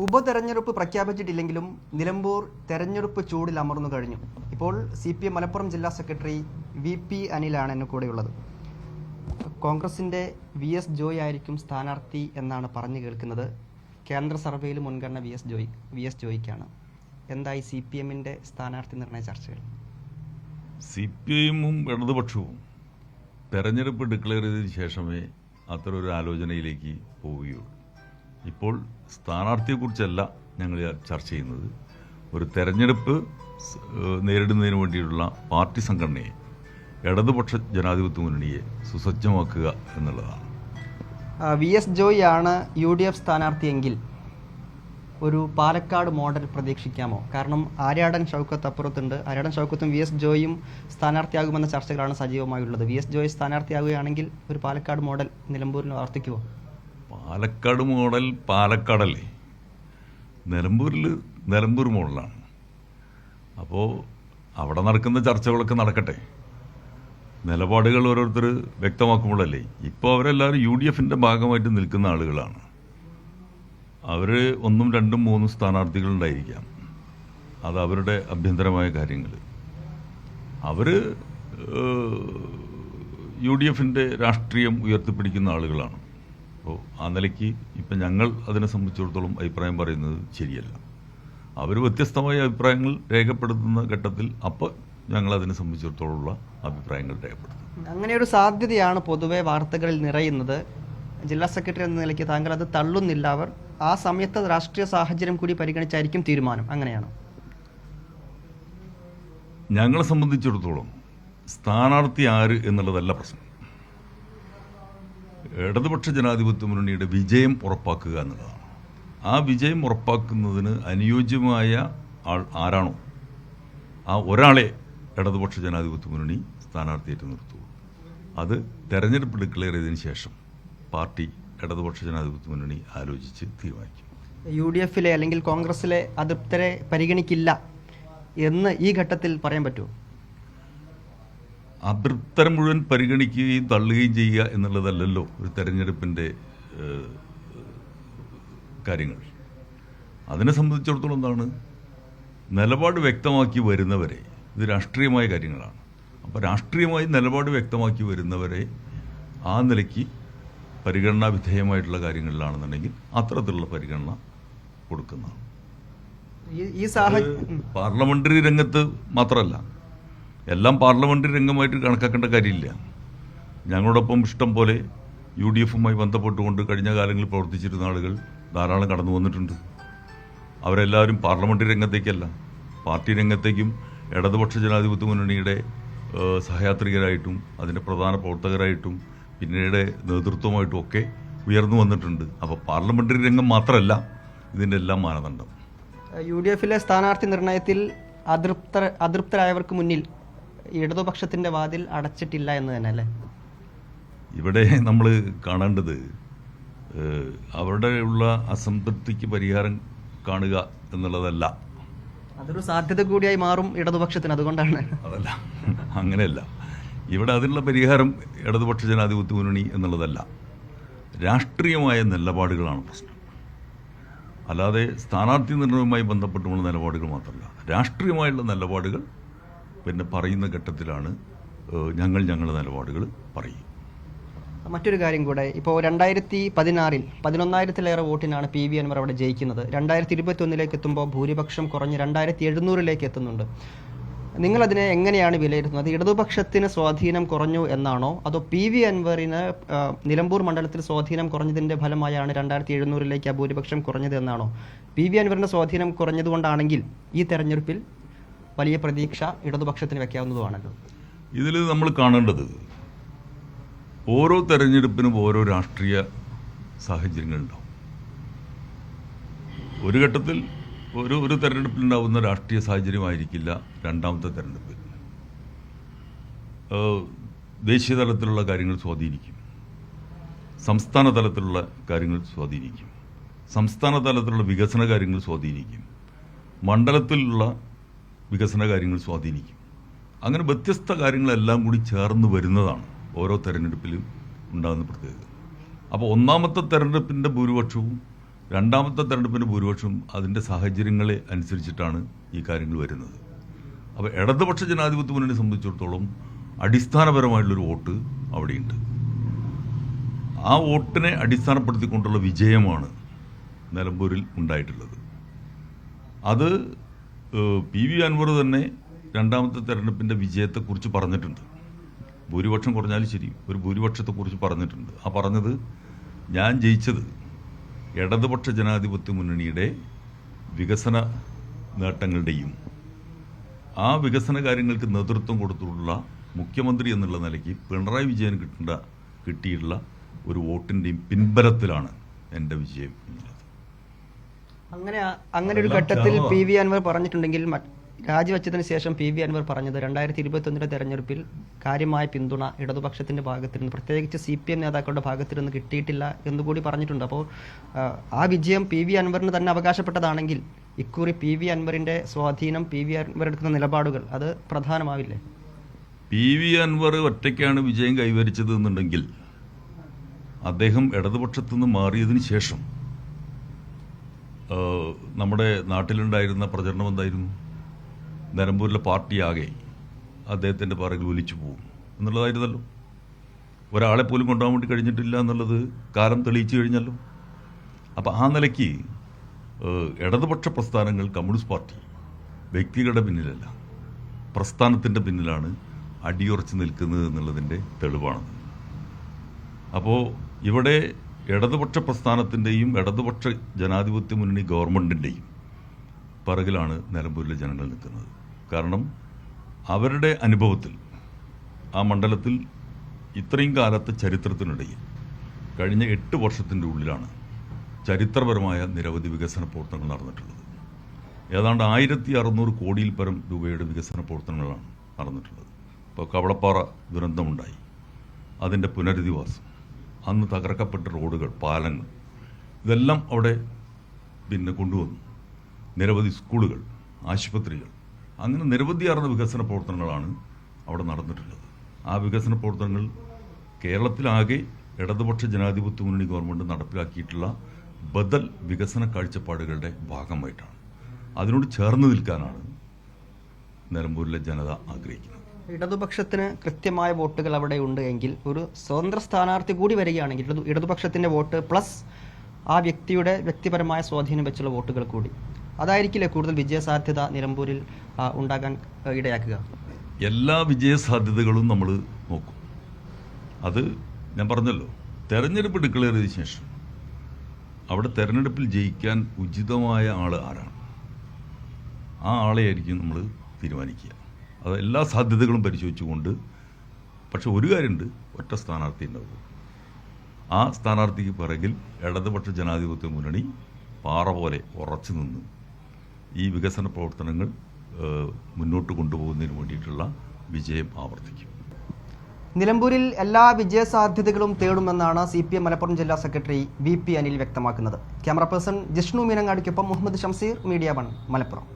ഉപതെരഞ്ഞെടുപ്പ് പ്രഖ്യാപിച്ചിട്ടില്ലെങ്കിലും നിലമ്പൂർ തെരഞ്ഞെടുപ്പ് ചൂടിൽ അമർന്നു കഴിഞ്ഞു. ഇപ്പോൾ CPM മലപ്പുറം ജില്ലാ സെക്രട്ടറി VP അനിലാണ് എന്നെ കൂടെയുള്ളത്. കോൺഗ്രസിൻ്റെ VS ജോയ് ആയിരിക്കും സ്ഥാനാർത്ഥി എന്നാണ് പറഞ്ഞു കേൾക്കുന്നത്. കേന്ദ്ര സർവേയിൽ മുൻഗണന VS ജോയ്ക്കാണ്. എന്തായി CPMൻ്റെ സ്ഥാനാർത്ഥി നിർണയ ചർച്ചകൾ? CPIയും ഇടതുപക്ഷവും തെരഞ്ഞെടുപ്പ് ഡിക്ലെയർ ചെയ്തതിന് ശേഷമേ അത്തരമൊരു ആലോചനയിലേക്ക് പോവുകയുള്ളൂ. ഇപ്പോൾ സ്ഥാനാർത്ഥിയെക്കുറിച്ചല്ല ഞങ്ങൾ ചർച്ച ചെയ്യുന്നത്. ഒരു തെരഞ്ഞെടുപ്പ് നേരിടുന്നതിന് വേണ്ടിയുള്ള പാർട്ടി സംഘടനയെ, ഇടതുപക്ഷ ജനാധിപത്യ മുന്നണിയെ സുസജ്ജമാക്കുക എന്നുള്ളതാണ്. VS ജോയ് ആണ് UDF സ്ഥാനാർത്ഥിയെങ്കിൽ ഒരു പാലക്കാട് മോഡൽ പ്രതീക്ഷിക്കാമോ? കാരണം ആര്യാടൻ ഷൗക്കത്ത് അപ്പുറത്തുണ്ട്. ആര്യാടൻ ഷൗക്കത്തും VS ജോയും സ്ഥാനാർത്ഥിയാകുമെന്ന ചർച്ചകളാണ് സജീവമായുള്ളത്. VS ജോയ് സ്ഥാനാർത്ഥിയാകുകയാണെങ്കിൽ ഒരു പാലക്കാട് മോഡൽ നിലമ്പൂരിൽ ആവർത്തിക്കുമോ? പാലക്കാട് മോഡൽ പാലക്കാടല്ലേ, നിലമ്പൂർ മോഡലാണ്. അപ്പോൾ അവിടെ നടക്കുന്ന ചർച്ചകളൊക്കെ നടക്കട്ടെ, നിലപാടുകൾ ഓരോരുത്തർ വ്യക്തമാക്കുമ്പോഴല്ലേ. ഇപ്പോൾ അവരെല്ലാവരും UDFൻ്റെ ഭാഗമായിട്ട് നിൽക്കുന്ന ആളുകളാണ്. അവർ 1, 2, 3 സ്ഥാനാർത്ഥികളുണ്ടായിരിക്കാം. അത് അവരുടെ അഭ്യന്തരമായ കാര്യങ്ങൾ. അവർ UDFൻ്റെ രാഷ്ട്രീയം ഉയർത്തിപ്പിടിക്കുന്ന ആളുകളാണ്. അപ്പോൾ ആ നിലയ്ക്ക് ഇപ്പം ഞങ്ങൾ അതിനെ സംബന്ധിച്ചിടത്തോളം അഭിപ്രായം പറയുന്നത് ശരിയല്ല. അവർ വ്യത്യസ്തമായ അഭിപ്രായങ്ങൾ രേഖപ്പെടുത്തുന്ന ഘട്ടത്തിൽ അപ്പോൾ ഞങ്ങൾ അതിനെ സംബന്ധിച്ചിടത്തോളമുള്ള അഭിപ്രായങ്ങൾ രേഖപ്പെടുത്തും. അങ്ങനെ ഒരു സാധ്യതയാണ് പൊതുവെ വാർത്തകളിൽ നിറയുന്നത്. ജില്ലാ സെക്രട്ടറി എന്ന നിലയ്ക്ക് താങ്കൾ അത് തള്ളുന്നില്ല. അവർ ആ സമയത്ത് രാഷ്ട്രീയ സാഹചര്യം കൂടി പരിഗണിച്ചായിരിക്കും തീരുമാനം, അങ്ങനെയാണ്? ഞങ്ങളെ സംബന്ധിച്ചിടത്തോളം സ്ഥാനാർത്ഥി ആര് എന്നുള്ളതല്ല പ്രശ്നം. ഇടതുപക്ഷ ജനാധിപത്യ മുന്നണിയുടെ വിജയം ഉറപ്പാക്കുക എന്നുള്ളതാണ്. ആ വിജയം ഉറപ്പാക്കുന്നതിന് അനുയോജ്യമായ ആൾ ആരാണോ ആ ഒരാളെ ഇടതുപക്ഷ ജനാധിപത്യ മുന്നണി സ്ഥാനാർത്ഥിയായിട്ട് നിർത്തുള്ളൂ. അത് തെരഞ്ഞെടുപ്പ് ഡിക്ലെയർ ചെയ്തതിന് ശേഷം പാർട്ടി ഇടതുപക്ഷ ജനാധിപത്യ മുന്നണി ആലോചിച്ച് തീരുമാനിക്കും. UDFിലെ അല്ലെങ്കിൽ കോൺഗ്രസിലെ അതൃപ്തരെ പരിഗണിക്കില്ല എന്ന് ഈ ഘട്ടത്തിൽ പറയാൻ പറ്റുമോ? അതൃപ്തരെ മുഴുവൻ പരിഗണിക്കുകയും തള്ളുകയും ചെയ്യുക എന്നുള്ളതല്ലല്ലോ ഒരു തെരഞ്ഞെടുപ്പിൻ്റെ കാര്യങ്ങൾ. അതിനെ സംബന്ധിച്ചിടത്തോളം എന്താണ്, നിലപാട് വ്യക്തമാക്കി വരുന്നവരെ, ഇത് രാഷ്ട്രീയമായ കാര്യങ്ങളാണ്. അപ്പോൾ രാഷ്ട്രീയമായി നിലപാട് വ്യക്തമാക്കി വരുന്നവരെ ആ നിലയ്ക്ക് പരിഗണനാ വിധേയമായിട്ടുള്ള കാര്യങ്ങളിലാണെന്നുണ്ടെങ്കിൽ അത്തരത്തിലുള്ള പരിഗണന കൊടുക്കുന്നതാണ്. ഈ പാർലമെന്ററി രംഗത്ത് മാത്രമല്ല, പാർലമെന്ററി രംഗമായിട്ട് കണക്കാക്കേണ്ട കാര്യമില്ല. ഞങ്ങളോടൊപ്പം ഇഷ്ടം പോലെ UDFുമായി ബന്ധപ്പെട്ടുകൊണ്ട് കഴിഞ്ഞ കാലങ്ങളിൽ പ്രവർത്തിച്ചിരുന്ന ആളുകൾ ധാരാളം കടന്നു വന്നിട്ടുണ്ട്. അവരെല്ലാവരും പാർലമെന്ററി രംഗത്തേക്കല്ല, പാർട്ടി രംഗത്തേക്കും ഇടതുപക്ഷ ജനാധിപത്യ മുന്നണിയുടെ സഹയാത്രികരായിട്ടും അതിൻ്റെ പ്രധാന പ്രവർത്തകരായിട്ടും പിന്നീട് നേതൃത്വമായിട്ടും ഒക്കെ ഉയർന്നു വന്നിട്ടുണ്ട്. അപ്പോൾ പാർലമെന്ററി രംഗം മാത്രമല്ല ഇതിൻ്റെ എല്ലാം മാനദണ്ഡം. UDFിലെ സ്ഥാനാർത്ഥി നിർണയത്തിൽ അതൃപ്തരായവർക്ക് മുന്നിൽ ഇടതുപക്ഷത്തിൻ്റെ വാതിൽ അടച്ചിട്ടില്ല എന്ന് തന്നെ അല്ലേ? ഇവിടെ നമ്മൾ കാണേണ്ടത് അവരുടെ ഉള്ള അസംതൃപ്തിക്ക് പരിഹാരം കാണുക എന്നുള്ളതല്ല. അതൊരു സാധ്യത കൂടിയായി മാറും ഇടതുപക്ഷത്തിന്. അതുകൊണ്ടാണ്. അതല്ല, അങ്ങനെയല്ല. ഇവിടെ അതിനുള്ള പരിഹാരം ഇടതുപക്ഷ ജനാധിപത്യ മുന്നണി എന്നുള്ളതല്ല, രാഷ്ട്രീയമായ നിലപാടുകളാണ് പ്രശ്നം. അല്ലാതെ സ്ഥാനാർത്ഥി നിർണയവുമായി ബന്ധപ്പെട്ടുള്ള നിലപാടുകൾ മാത്രമല്ല, രാഷ്ട്രീയമായുള്ള നിലപാടുകൾ പിന്നെ പറയുന്ന ഘട്ടത്തിലാണ് ഞങ്ങളുടെ നിലപാടുകൾ പറയും. മറ്റൊരു കാര്യം കൂടെ, ഇപ്പോൾ 2016 11,000-ലേറെ വോട്ടിനാണ് PV അൻവർ അവിടെ ജയിക്കുന്നത്. 2021 എത്തുമ്പോൾ ഭൂരിപക്ഷം കുറഞ്ഞ് 2,700 എത്തുന്നുണ്ട്. നിങ്ങളതിനെ എങ്ങനെയാണ് വിലയിരുത്തുന്നത്? ഇടതുപക്ഷത്തിന് സ്വാധീനം കുറഞ്ഞു എന്നാണോ, അതോ PV അൻവറിന് നിലമ്പൂർ മണ്ഡലത്തിൽ സ്വാധീനം കുറഞ്ഞതിൻ്റെ ഫലമായാണ് 2,700 ആ ഭൂരിപക്ഷം കുറഞ്ഞത് എന്നാണോ? PV അൻവറിൻ്റെ സ്വാധീനം കുറഞ്ഞതുകൊണ്ടാണെങ്കിൽ ഈ തെരഞ്ഞെടുപ്പിൽ വലിയ പ്രതീക്ഷ ഇടതുപക്ഷത്തിന് വയ്ക്കാവുന്നതുമാണല്ലോ. ഇതിൽ നമ്മൾ കാണേണ്ടത് ഓരോ തെരഞ്ഞെടുപ്പിനും ഓരോ രാഷ്ട്രീയ സാഹചര്യങ്ങളുണ്ടാവും. ഒരു ഘട്ടത്തിൽ ഒരു തെരഞ്ഞെടുപ്പിലുണ്ടാവുന്ന രാഷ്ട്രീയ സാഹചര്യമായിരിക്കില്ല രണ്ടാമത്തെ തെരഞ്ഞെടുപ്പിൽ. ദേശീയ തലത്തിലുള്ള കാര്യങ്ങൾ സ്വാധീനിക്കും, സംസ്ഥാന തലത്തിലുള്ള കാര്യങ്ങൾ സ്വാധീനിക്കും, സംസ്ഥാന തലത്തിലുള്ള വികസന കാര്യങ്ങൾ സ്വാധീനിക്കും, മണ്ഡലത്തിലുള്ള വികസന കാര്യങ്ങൾ സ്വാധീനിക്കും. അങ്ങനെ വ്യത്യസ്ത കാര്യങ്ങളെല്ലാം കൂടി ചേർന്ന് വരുന്നതാണ് ഓരോ തെരഞ്ഞെടുപ്പിലും ഉണ്ടാകുന്ന പ്രത്യേകത. അപ്പോൾ ഒന്നാമത്തെ തെരഞ്ഞെടുപ്പിൻ്റെ ഭൂരിപക്ഷവും രണ്ടാമത്തെ തെരഞ്ഞെടുപ്പിൻ്റെ ഭൂരിപക്ഷം അതിൻ്റെ സാഹചര്യങ്ങളെ അനുസരിച്ചിട്ടാണ് ഈ കാര്യങ്ങൾ വരുന്നത്. അപ്പോൾ ഇടതുപക്ഷ ജനാധിപത്യ മുന്നണിയെ സംബന്ധിച്ചിടത്തോളം അടിസ്ഥാനപരമായിട്ടുള്ളൊരു വോട്ട് അവിടെയുണ്ട്. ആ വോട്ടിനെ അടിസ്ഥാനപ്പെടുത്തിക്കൊണ്ടുള്ള വിജയമാണ് നിലമ്പൂരിൽ ഉണ്ടായിട്ടുള്ളത്. അത് പി വി അൻവർ തന്നെ രണ്ടാമത്തെ തെരഞ്ഞെടുപ്പിൻ്റെ വിജയത്തെക്കുറിച്ച് പറഞ്ഞിട്ടുണ്ട്. ഭൂരിപക്ഷം കുറഞ്ഞാലും ശരി, ഒരു ഭൂരിപക്ഷത്തെക്കുറിച്ച് പറഞ്ഞിട്ടുണ്ട്. ആ പറഞ്ഞത്, ഞാൻ ജയിച്ചത് ഇടതുപക്ഷ ജനാധിപത്യ മുന്നണിയുടെ വികസന നേട്ടങ്ങളുടെയും ആ വികസന കാര്യങ്ങൾക്ക് നേതൃത്വം കൊടുത്തിട്ടുള്ള മുഖ്യമന്ത്രി എന്നുള്ള നിലയ്ക്ക് പിണറായി വിജയൻ കിട്ടിയിട്ടുള്ള ഒരു വോട്ടിൻ്റെയും പിൻബലത്തിലാണ് എൻ്റെ വിജയം എന്നുള്ളത്. അങ്ങനെ ഒരു ഘട്ടത്തിൽ പി വി അൻവർ പറഞ്ഞിട്ടുണ്ടെങ്കിൽ രാജിവെച്ചതിന് ശേഷം പി വി അൻവർ പറഞ്ഞത് 2021 തെരഞ്ഞെടുപ്പിൽ കാര്യമായ പിന്തുണ ഇടതുപക്ഷത്തിന്റെ ഭാഗത്തിരുന്ന്, പ്രത്യേകിച്ച് CPM നേതാക്കളുടെ ഭാഗത്തിരുന്ന് കിട്ടിയിട്ടില്ല എന്നുകൂടി പറഞ്ഞിട്ടുണ്ട്. അപ്പോൾ ആ വിജയം പി വി അൻവറിന് തന്നെ അവകാശപ്പെട്ടതാണെങ്കിൽ ഇക്കുറി പി വി അൻവറിന്റെ സ്വാധീനം, പി വി അൻവർ എടുക്കുന്ന നിലപാടുകൾ അത് പ്രധാനമാവില്ലേ? പി വി അൻവർ ഒറ്റയ്ക്കാണ് വിജയം കൈവരിച്ചത് എന്നുണ്ടെങ്കിൽ അദ്ദേഹം ഇടതുപക്ഷത്തു നിന്ന് മാറിയതിന് ശേഷം നമ്മുടെ നാട്ടിലുണ്ടായിരുന്ന പ്രചരണം എന്തായിരുന്നു? നിലമ്പൂരിലെ പാർട്ടിയാകെ അദ്ദേഹത്തിൻ്റെ പിറകിൽ ഒലിച്ചു പോകും എന്നുള്ളതായിരുന്നല്ലോ. ഒരാളെ പോലും കൊണ്ടുപോകാൻ വേണ്ടി കഴിഞ്ഞിട്ടില്ല എന്നുള്ളത് കാലം തെളിയിച്ചു കഴിഞ്ഞല്ലോ. അപ്പോൾ ആ നിലയ്ക്ക് ഇടതുപക്ഷ പ്രസ്ഥാനങ്ങൾ, കമ്മ്യൂണിസ്റ്റ് പാർട്ടി വ്യക്തികളുടെ പിന്നിലല്ല, പ്രസ്ഥാനത്തിൻ്റെ പിന്നിലാണ് അടിയുറച്ച് നിൽക്കുന്നത് എന്നുള്ളതിൻ്റെ തെളിവാണത്. അപ്പോൾ ഇവിടെ ഇടതുപക്ഷ പ്രസ്ഥാനത്തിൻ്റെയും ഇടതുപക്ഷ ജനാധിപത്യ മുന്നണി ഗവൺമെൻറ്റിൻ്റെയും പിറകിലാണ് നിലമ്പൂരിലെ ജനങ്ങൾ നിൽക്കുന്നത്. കാരണം അവരുടെ അനുഭവത്തിൽ ആ മണ്ഡലത്തിൽ ഇത്രയും കാലത്തെ ചരിത്രത്തിനിടയിൽ കഴിഞ്ഞ 8 വർഷത്തിൻ്റെ ഉള്ളിലാണ് ചരിത്രപരമായ നിരവധി വികസന പ്രവർത്തനങ്ങൾ നടന്നിട്ടുള്ളത്. ഏതാണ്ട് 1600 കോടിയിൽ പരം രൂപയുടെ വികസന പ്രവർത്തനങ്ങളാണ് നടന്നിട്ടുള്ളത്. ഇപ്പോൾ കവളപ്പാറ ദുരന്തമുണ്ടായി, അതിൻ്റെ പുനരധിവാസം, അന്ന് തകർക്കപ്പെട്ട റോഡുകൾ, പാലങ്ങൾ, ഇതെല്ലാം അവിടെ കൊണ്ടുവന്നു. നിരവധി സ്കൂളുകൾ, ആശുപത്രികൾ, അങ്ങനെ നിരവധിയാർന്ന വികസന പ്രവർത്തനങ്ങളാണ് അവിടെ നടന്നിട്ടുള്ളത്. ആ വികസന പ്രവർത്തനങ്ങൾ കേരളത്തിലാകെ ഇടതുപക്ഷ ജനാധിപത്യ മുന്നണി ഗവൺമെൻറ് നടപ്പിലാക്കിയിട്ടുള്ള ബദൽ വികസന കാഴ്ചപ്പാടുകളുടെ ഭാഗമായിട്ടാണ്. അതിനോട് ചേർന്ന് നിൽക്കാനാണ് നിലമ്പൂരിലെ ജനത ആഗ്രഹിക്കുന്നത്. ഇടതുപക്ഷത്തിന് കൃത്യമായ വോട്ടുകൾ അവിടെ ഉണ്ട് എങ്കിൽ ഒരു സ്വതന്ത്ര സ്ഥാനാർത്ഥി കൂടി വരികയാണെങ്കിൽ ഇടതുപക്ഷത്തിന്റെ വോട്ട് പ്ലസ് ആ വ്യക്തിയുടെ വ്യക്തിപരമായ സ്വാധീനം വെച്ചുള്ള വോട്ടുകൾ കൂടി, അതായിരിക്കില്ലേ കൂടുതൽ വിജയസാധ്യത നിലമ്പൂരിൽ ഉണ്ടാകാൻ ഇടയാക്കുക? എല്ലാ വിജയസാധ്യതകളും നമ്മൾ നോക്കും. അത് ഞാൻ പറഞ്ഞല്ലോ, തെരഞ്ഞെടുപ്പ് ഡിക്ലെയർ ചെയ്ത ശേഷം അവിടെ തെരഞ്ഞെടുപ്പിൽ ജയിക്കാൻ ഉചിതമായ ആൾ ആരാണ്, ആ ആളെയായിരിക്കും നമ്മൾ തീരുമാനിക്കുക. അത് എല്ലാ സാധ്യതകളും പരിശോധിച്ചുകൊണ്ട്. പക്ഷെ ഒരു കാര്യമുണ്ട്, ഒറ്റ സ്ഥാനാർത്ഥി ഉണ്ടാവും. ആ സ്ഥാനാർത്ഥിക്ക് പിറകിൽ ഇടതുപക്ഷ ജനാധിപത്യ മുന്നണി പാറ പോലെ ഉറച്ചു നിന്ന് ഈ വികസന പ്രവർത്തനങ്ങൾ മുന്നോട്ട് കൊണ്ടുപോകുന്നതിന് വേണ്ടിയിട്ടുള്ള വിജയം ആവർത്തിക്കും. നിലമ്പൂരിൽ എല്ലാ വിജയസാധ്യതകളും തേടുമെന്നാണ് CPM മലപ്പുറം ജില്ലാ സെക്രട്ടറി VP അനിൽ വ്യക്തമാക്കുന്നത്. ക്യാമറ പേഴ്സൺ ജിഷ്ണു മീനങ്ങാടിക്കൊപ്പം മുഹമ്മദ് ഷംസീർ, മീഡിയ 1 മലപ്പുറം.